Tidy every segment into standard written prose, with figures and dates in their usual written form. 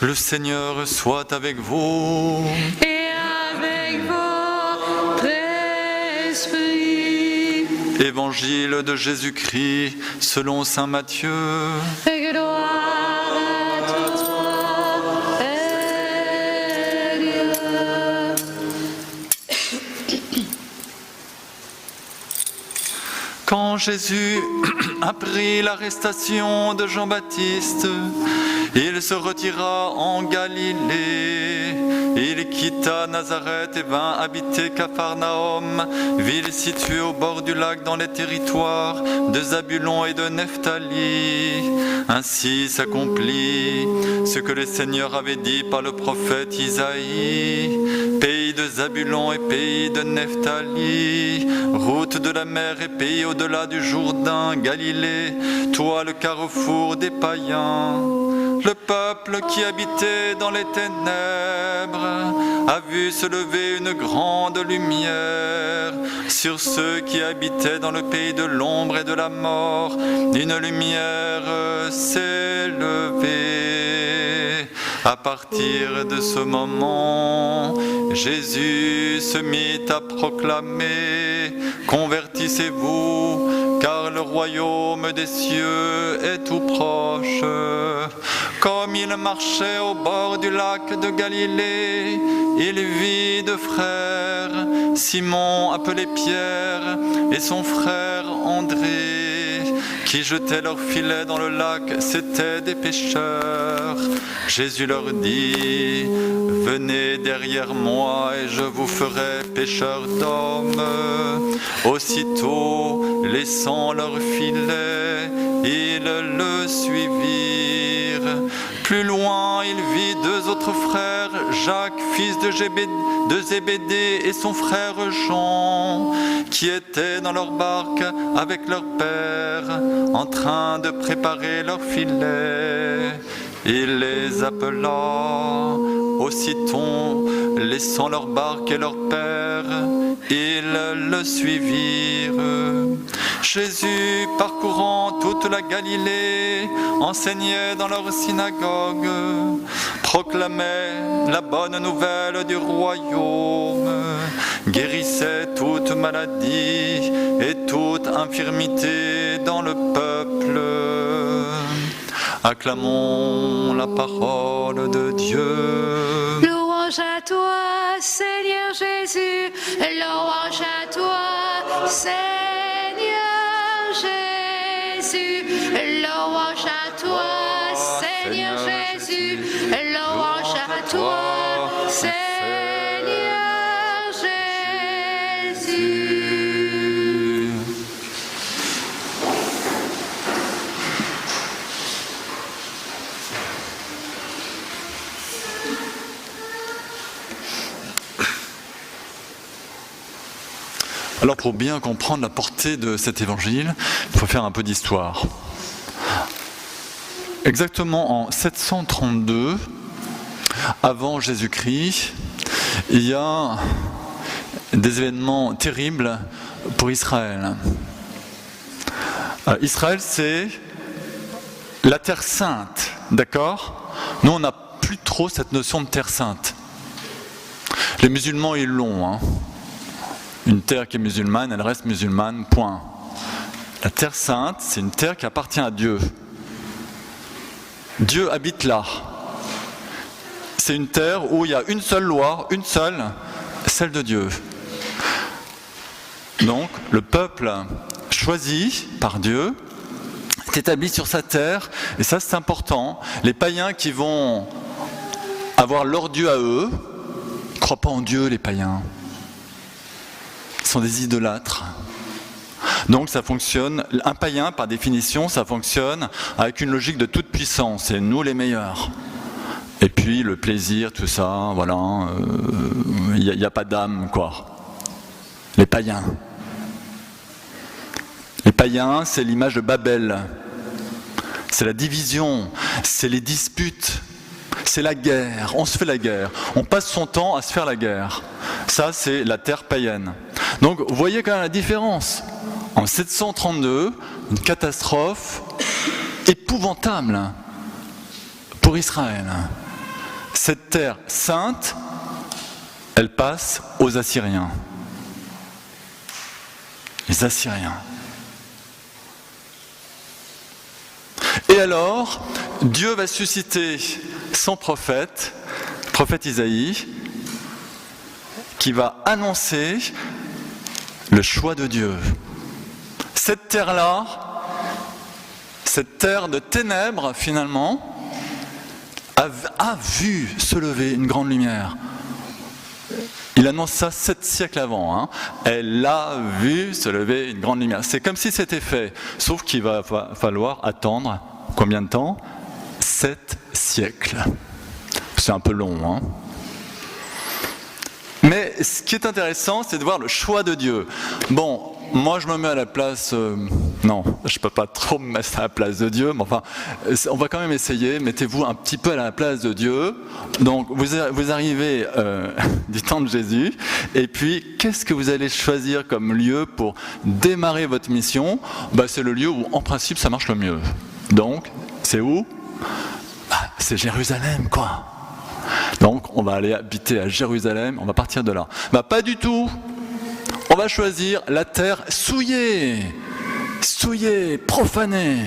Le Seigneur soit avec vous. Et avec votre esprit. Évangile de Jésus-Christ selon saint Matthieu. Gloire à toi, Seigneur. Quand Jésus apprit l'arrestation de Jean-Baptiste, il se retira en Galilée. Il quitta Nazareth et vint habiter Capharnaüm, ville située au bord du lac dans les territoires de Zabulon et de Nephtali. Ainsi s'accomplit ce que le Seigneur avait dit par le prophète Isaïe. Pays de Zabulon et pays de Nephtali, route de la mer et pays au-delà du Jourdain, Galilée, toi le carrefour des païens. Le peuple qui habitait dans les ténèbres a vu se lever une grande lumière. Sur ceux qui habitaient dans le pays de l'ombre et de la mort, une lumière s'est levée. À partir de ce moment, Jésus se mit à proclamer « Convertissez-vous, car le royaume des cieux est tout proche. » Comme il marchait au bord du lac de Galilée, il vit deux frères, Simon appelé Pierre et son frère André, qui jetaient leurs filets dans le lac, c'étaient des pêcheurs. Jésus leur dit, « Venez derrière moi et je vous ferai pêcheurs d'hommes. » Aussitôt, laissant leurs filets, ils le suivirent. Plus loin, il vit deux autres frères, Jacques, fils de Zébédée, et son frère Jean, qui étaient dans leur barque avec leur père, en train de préparer leur filet. Il les appela. Aussitôt, laissant leur barque et leur père, ils le suivirent. Jésus, parcourant toute la Galilée, enseignait dans leur synagogue, proclamait la bonne nouvelle du royaume, guérissait toute maladie et toute infirmité dans le peuple. Acclamons la parole de Dieu. Louange à toi, Seigneur Jésus. Louange à toi, Seigneur Jésus. Louange à toi, Seigneur Jésus. Louange à toi, Seigneur Jésus. Alors pour bien comprendre la portée de cet évangile, il faut faire un peu d'histoire. Exactement en 732, avant Jésus-Christ, il y a des événements terribles pour Israël. Israël, c'est la terre sainte, d'accord ? Nous, on n'a plus trop cette notion de terre sainte. Les musulmans, ils l'ont, hein. Une terre qui est musulmane, elle reste musulmane, point. La terre sainte, c'est une terre qui appartient à Dieu. Dieu habite là. C'est une terre où il y a une seule loi, une seule, celle de Dieu. Donc, le peuple choisi par Dieu est établi sur sa terre, et ça c'est important. Les païens qui vont avoir leur Dieu à eux, ne croient pas en Dieu, les païens. Ils sont des idolâtres. Donc ça fonctionne, un païen par définition, ça fonctionne avec une logique de toute puissance, c'est nous les meilleurs. Et puis le plaisir, tout ça, voilà, il n'y a pas d'âme, quoi. Les païens. Les païens, c'est l'image de Babel. C'est la division, c'est les disputes, c'est la guerre, on se fait la guerre. On passe son temps à se faire la guerre. Ça, c'est la terre païenne. Donc, vous voyez quand même la différence. En 732, une catastrophe épouvantable pour Israël. cette terre sainte, elle passe aux Assyriens. Les Assyriens. Et alors, Dieu va susciter son prophète Isaïe, qui va annoncer le choix de Dieu. Cette terre-là, cette terre de ténèbres finalement, a vu se lever une grande lumière. Il annonce ça 7 siècles avant. Hein. Elle a vu se lever une grande lumière. C'est comme si c'était fait, sauf qu'il va falloir attendre combien de temps ? 7 siècles. C'est un peu long. Hein. Mais ce qui est intéressant, c'est de voir le choix de Dieu. Bon, moi je me mets à la place... non, je ne peux pas trop me mettre à la place de Dieu, mais enfin, on va quand même essayer. Mettez-vous un petit peu à la place de Dieu. Donc, vous arrivez du temps de Jésus, et puis, qu'est-ce que vous allez choisir comme lieu pour démarrer votre mission ? C'est le lieu où, en principe, ça marche le mieux. Donc, c'est où ? C'est Jérusalem, quoi. Donc, on va aller habiter à Jérusalem, on va partir de là. Pas du tout. On va choisir la terre souillée, profanée.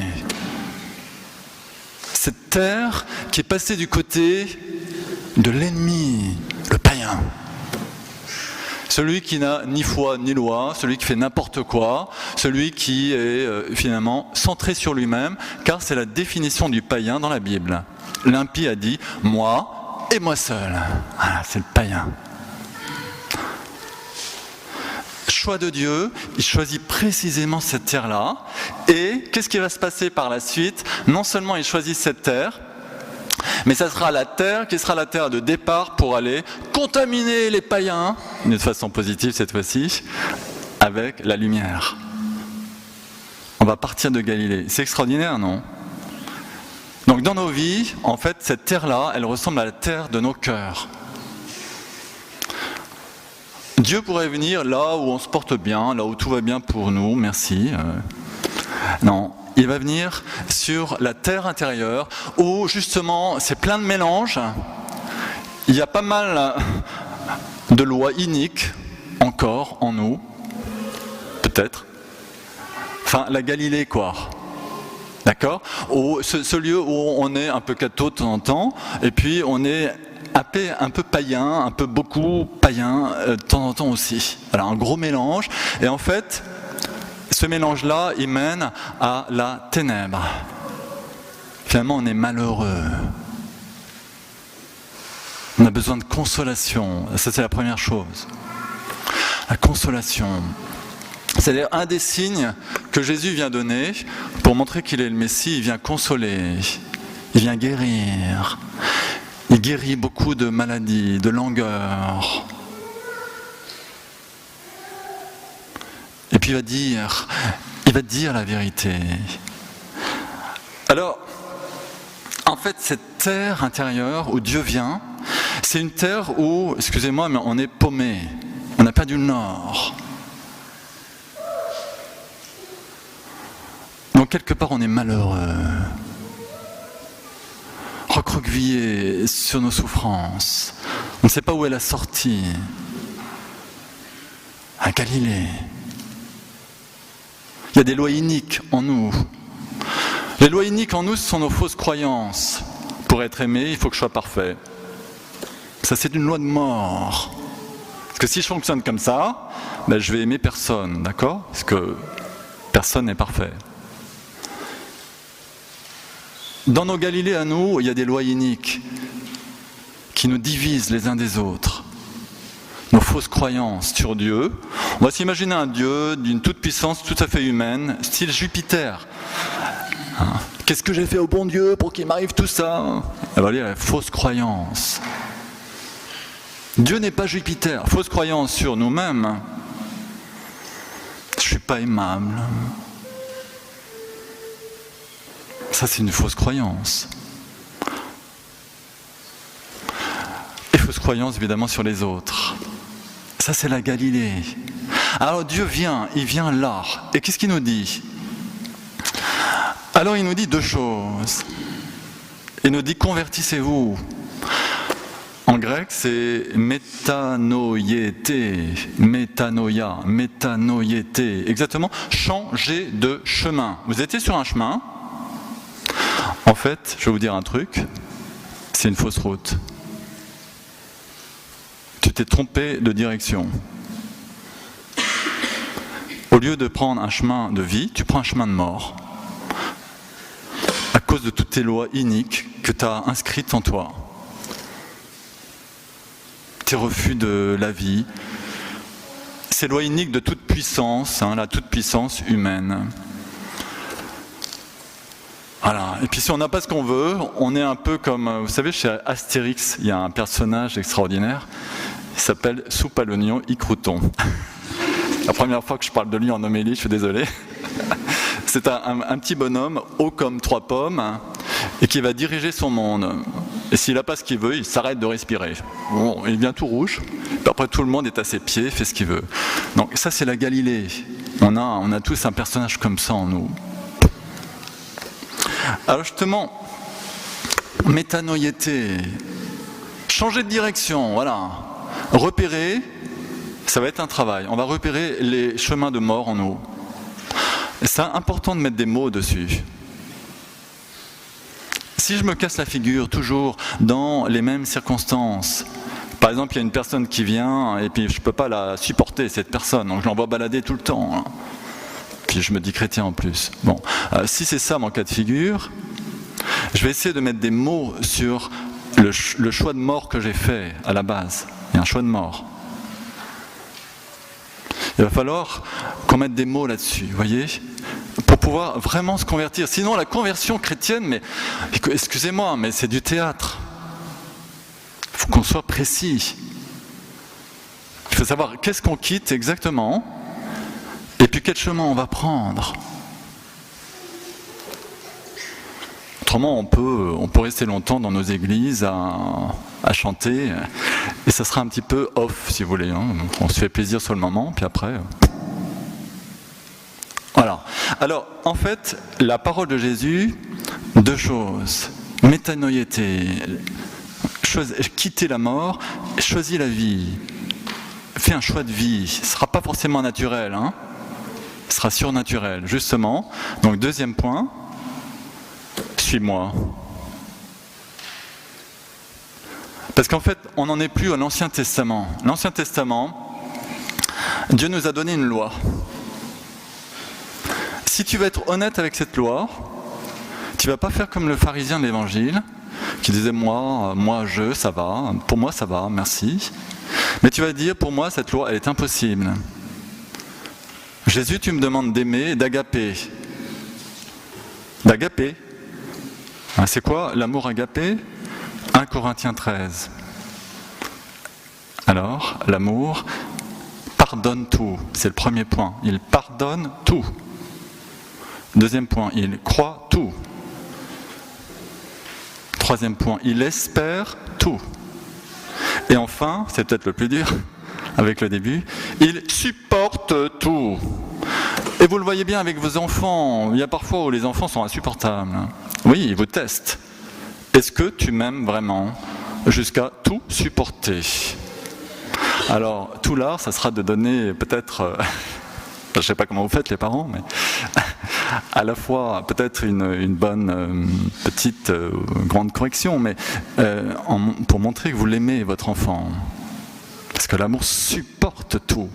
Cette terre qui est passée du côté de l'ennemi, le païen. Celui qui n'a ni foi ni loi, celui qui fait n'importe quoi, celui qui est finalement centré sur lui-même, car c'est la définition du païen dans la Bible. L'impie a dit « moi et moi seul ». Voilà, c'est le païen. Choix de Dieu, il choisit précisément cette terre-là. Et qu'est-ce qui va se passer par la suite ? Non seulement il choisit cette terre, mais ça sera la terre qui sera la terre de départ pour aller contaminer les païens, d'une façon positive cette fois-ci, avec la lumière. On va partir de Galilée. C'est extraordinaire, non ? Donc dans nos vies, en fait, cette terre-là, elle ressemble à la terre de nos cœurs. Dieu pourrait venir là où on se porte bien, là où tout va bien pour nous, merci. Non, il va venir sur la terre intérieure où justement c'est plein de mélanges. Il y a pas mal de lois iniques encore en nous, peut-être. Enfin, la Galilée, quoi. D'accord ? Ce lieu où on est un peu catho de temps en temps, et puis on est un peu païen, un peu beaucoup païen de temps en temps aussi. Voilà, un gros mélange. Et en fait, ce mélange-là, il mène à la ténèbre. Finalement, on est malheureux. On a besoin de consolation. Ça, c'est la première chose. La consolation. C'est-à-dire un des signes que Jésus vient donner pour montrer qu'il est le Messie. Il vient consoler. Il vient guérir. Il guérit beaucoup de maladies, de langueurs. Et puis il va dire la vérité. Alors, en fait, cette terre intérieure où Dieu vient, c'est une terre où, excusez-moi, mais on est paumé. On n'a pas du nord. Donc quelque part, on est malheureux. Recroquevillé sur nos souffrances. On ne sait pas où est la sortie. À Galilée. Il y a des lois iniques en nous. Les lois iniques en nous, ce sont nos fausses croyances. Pour être aimé, il faut que je sois parfait. Ça, c'est une loi de mort. Parce que si je fonctionne comme ça, je vais aimer personne, d'accord ? Parce que personne n'est parfait. Dans nos Galilées à nous, il y a des lois iniques qui nous divisent les uns des autres. Nos fausses croyances sur Dieu. On va s'imaginer un Dieu d'une toute puissance tout à fait humaine, style Jupiter. Qu'est-ce que j'ai fait au bon Dieu pour qu'il m'arrive tout ça ? Elle va lire les fausses croyances. Dieu n'est pas Jupiter. Fausse croyance sur nous-mêmes. Je ne suis pas aimable. Ça, c'est une fausse croyance. Et fausse croyance, évidemment, sur les autres. Ça, c'est la Galilée. Alors, Dieu vient, il vient là. Et qu'est-ce qu'il nous dit ? Alors, il nous dit deux choses. Il nous dit, convertissez-vous. En grec, c'est métanoïété, métanoïété. Exactement, changer de chemin. Vous étiez sur un chemin. En fait, je vais vous dire un truc, c'est une fausse route. Tu t'es trompé de direction. Au lieu de prendre un chemin de vie, tu prends un chemin de mort. À cause de toutes tes lois iniques que tu as inscrites en toi. Tes refus de la vie, ces lois iniques de toute puissance, la toute puissance humaine. Voilà. Et puis si on n'a pas ce qu'on veut, on est un peu comme, vous savez, chez Astérix, il y a un personnage extraordinaire, il s'appelle Soupe à l'oignon, Icrouton. La première fois que je parle de lui en homélie, je suis désolé. C'est un petit bonhomme, haut comme 3 pommes, et qui va diriger son monde. Et s'il n'a pas ce qu'il veut, il s'arrête de respirer. Bon, il devient tout rouge, puis après tout le monde est à ses pieds, fait ce qu'il veut. Donc ça c'est la Galilée. On a tous un personnage comme ça en nous. Alors justement, métanoïété, changer de direction, voilà. Repérer, ça va être un travail. On va repérer les chemins de mort en nous. C'est important de mettre des mots dessus. Si je me casse la figure toujours dans les mêmes circonstances, par exemple, il y a une personne qui vient et puis je ne peux pas la supporter, cette personne, donc je l'envoie balader tout le temps. Puis je me dis chrétien en plus. Bon, si c'est ça mon cas de figure, je vais essayer de mettre des mots sur le choix de mort que j'ai fait à la base. Il y a un choix de mort. Il va falloir qu'on mette des mots là-dessus, vous voyez, pour pouvoir vraiment se convertir. Sinon, la conversion chrétienne, mais excusez-moi, mais c'est du théâtre. Il faut qu'on soit précis. Il faut savoir qu'est-ce qu'on quitte exactement, et puis quel chemin on va prendre. Autrement, on peut rester longtemps dans nos églises à chanter, et ça sera un petit peu off, si vous voulez. On se fait plaisir sur le moment, puis après... Voilà. Alors, en fait, la parole de Jésus, 2 choses. Métanoïété, quitter la mort, choisis la vie. Fais un choix de vie. Ce ne sera pas forcément naturel, ce sera surnaturel, justement. Donc, 2e point, suis-moi. Parce qu'en fait, on n'en est plus à l'Ancien Testament. L'Ancien Testament, Dieu nous a donné une loi. Si tu veux être honnête avec cette loi, tu ne vas pas faire comme le pharisien de l'Évangile, qui disait moi, ça va, pour moi ça va, merci. Mais tu vas dire, pour moi cette loi, elle est impossible. Jésus, tu me demandes d'aimer et d'agaper. D'agaper. C'est quoi l'amour agapé ? 1 Corinthiens 13. Alors, l'amour pardonne tout. C'est le premier point. Il pardonne tout. 2e point, il croit tout. 3e point, il espère tout. Et enfin, c'est peut-être le plus dur, avec le début, il supporte tout. Et vous le voyez bien avec vos enfants, il y a parfois où les enfants sont insupportables. Oui, ils vous testent. Est-ce que tu m'aimes vraiment jusqu'à tout supporter ? Alors, tout l'art, ça sera de donner peut-être... je ne sais pas comment vous faites les parents, mais à la fois peut-être une bonne petite grande correction, mais pour montrer que vous l'aimez, votre enfant. Parce que l'amour supporte tout.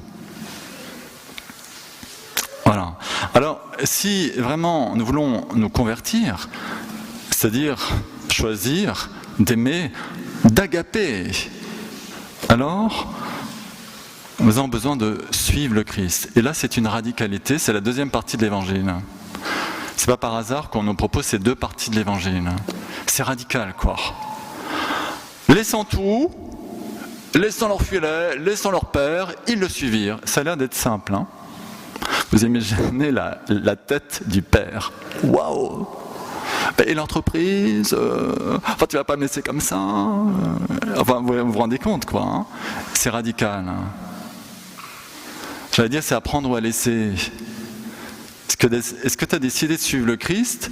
Voilà. Alors, si vraiment nous voulons nous convertir, c'est-à-dire choisir d'aimer, d'agaper, alors nous avons besoin de suivre le Christ. Et là, c'est une radicalité, c'est la 2e partie de l'Évangile. C'est pas par hasard qu'on nous propose ces 2 parties de l'Évangile. C'est radical, quoi. Laissant tout, laissant leur filet, laissant leur père, ils le suivirent. Ça a l'air d'être simple, Vous imaginez la tête du père. Waouh! Et l'entreprise, tu vas pas me laisser comme ça. Enfin, vous vous rendez compte, quoi. C'est radical. J'allais dire, c'est à prendre ou à laisser. Est-ce que tu as décidé de suivre le Christ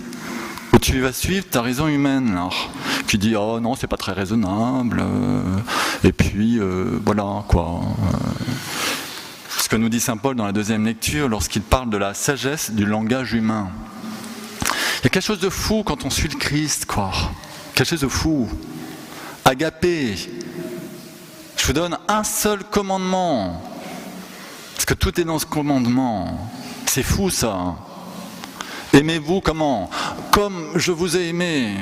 Ou tu vas suivre ta raison humaine, là, qui dit « Oh non, c'est pas très raisonnable, et puis voilà, quoi. » Ce que nous dit saint Paul dans la deuxième lecture, lorsqu'il parle de la sagesse du langage humain. Il y a quelque chose de fou quand on suit le Christ, quoi. Quelque chose de fou. Agapé. Je vous donne un seul commandement. Parce que tout est dans ce commandement. C'est fou, ça. Aimez-vous comment ? Comme je vous ai aimé.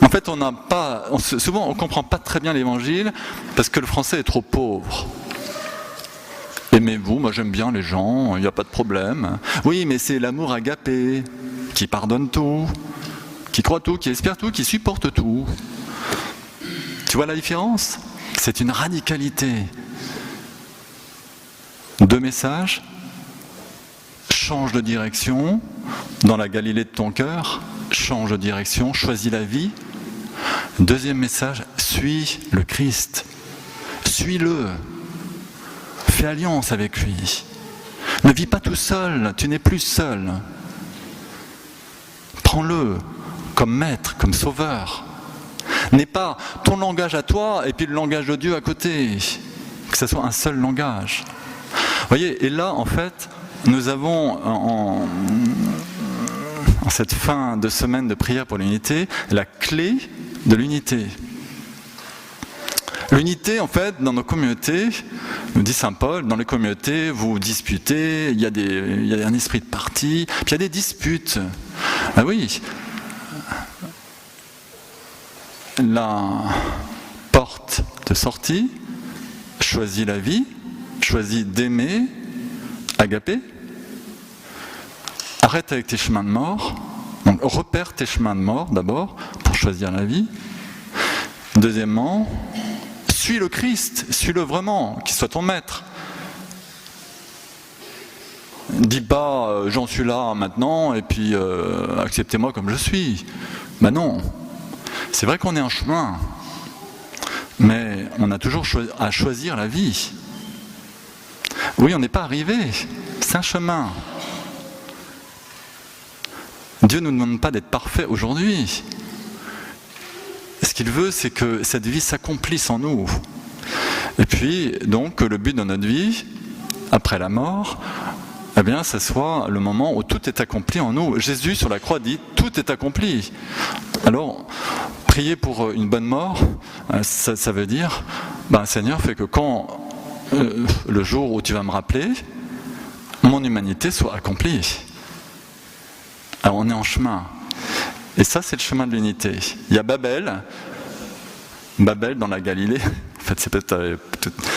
En fait, souvent on ne comprend pas très bien l'évangile parce que le français est trop pauvre. Aimez-vous, moi j'aime bien les gens, il n'y a pas de problème. Oui, mais c'est l'amour agapé, qui pardonne tout, qui croit tout, qui espère tout, qui supporte tout. Tu vois la différence ? C'est une radicalité. 2 messages. Change de direction dans la Galilée de ton cœur, change de direction, choisis la vie. 2e message, suis le Christ. Suis-le. Fais alliance avec lui. Ne vis pas tout seul, tu n'es plus seul. Prends-le comme maître, comme sauveur. N'est pas ton langage à toi et puis le langage de Dieu à côté. Que ce soit un seul langage. Vous voyez, et là, en fait, nous avons en cette fin de semaine de prière pour l'unité, la clé de l'unité. L'unité, en fait, dans nos communautés, nous dit saint Paul, dans les communautés, vous disputez, il y a un esprit de parti, puis il y a des disputes. Ah oui, la porte de sortie, choisis la vie, choisis d'aimer, agapé. Arrête avec tes chemins de mort. Donc repère tes chemins de mort d'abord pour choisir la vie. Deuxièmement, suis le Christ, suis-le vraiment, qu'il soit ton maître. Dis pas j'en suis là maintenant et puis acceptez-moi comme je suis. Ben non. C'est vrai qu'on est en chemin, mais on a toujours à choisir la vie. Oui, on n'est pas arrivé, c'est un chemin. Dieu ne nous demande pas d'être parfait aujourd'hui. Ce qu'il veut, c'est que cette vie s'accomplisse en nous. Et puis, donc, le but de notre vie, après la mort, eh bien, ce soit le moment où tout est accompli en nous. Jésus, sur la croix, dit « tout est accompli ». Alors, prier pour une bonne mort, ça veut dire, Seigneur, fais que quand le jour où tu vas me rappeler, mon humanité soit accomplie. Alors on est en chemin. Et ça, c'est le chemin de l'unité. Il y a Babel dans la Galilée. En fait,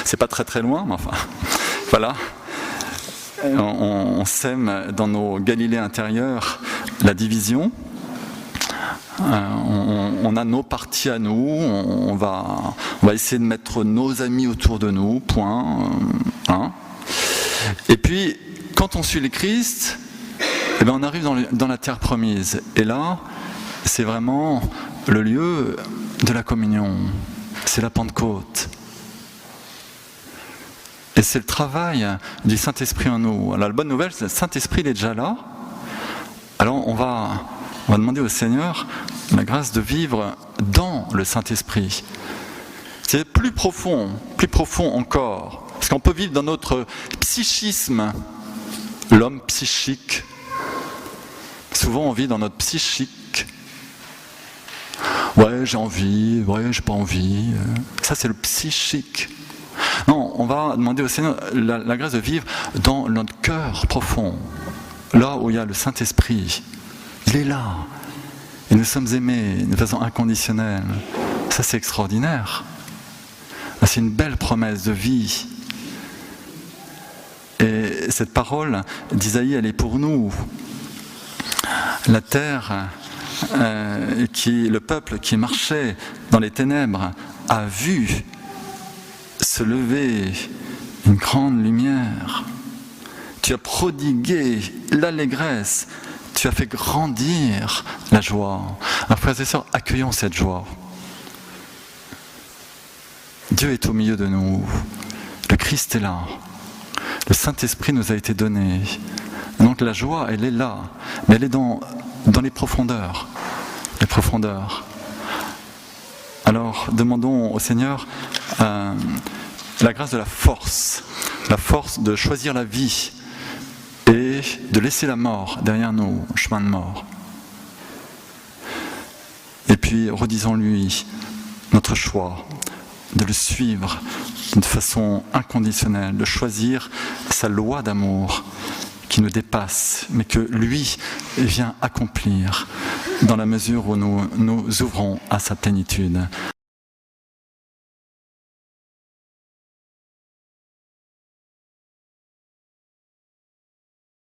c'est pas très très loin, mais enfin, voilà. On sème dans nos Galilées intérieures la division. On a nos partis à nous, on va essayer de mettre nos amis autour de nous, point. Et puis, quand on suit le Christ, on arrive dans la terre promise. Et là, c'est vraiment le lieu de la communion. C'est la Pentecôte. Et c'est le travail du Saint-Esprit en nous. Alors la bonne nouvelle, c'est que le Saint-Esprit il est déjà là. Alors on va demander au Seigneur la grâce de vivre dans le Saint-Esprit. C'est plus profond encore. Parce qu'on peut vivre dans notre psychisme, l'homme psychique. Souvent on vit dans notre psychique. Ouais, j'ai envie, ouais, j'ai pas envie. Ça, c'est le psychique. Non, on va demander au Seigneur la grâce de vivre dans notre cœur profond. Là où il y a le Saint-Esprit. Il est là. Et nous sommes aimés de façon inconditionnelle. Ça, c'est extraordinaire. C'est une belle promesse de vie. Et cette parole d'Isaïe, elle est pour nous. La terre, le peuple qui marchait dans les ténèbres a vu se lever une grande lumière. Tu as prodigué l'allégresse, tu as fait grandir la joie. Alors frères et sœurs, accueillons cette joie. Dieu est au milieu de nous, le Christ est là, le Saint-Esprit nous a été donné. Donc la joie, elle est là, mais elle est dans les profondeurs. les profondeurs. Alors demandons au Seigneur la grâce de la force de choisir la vie et de laisser la mort derrière nos chemins de mort. Et puis redisons-lui notre choix de le suivre d'une façon inconditionnelle, de choisir sa loi d'amour qui nous dépasse, mais que lui vient accomplir dans la mesure où nous nous ouvrons à sa plénitude.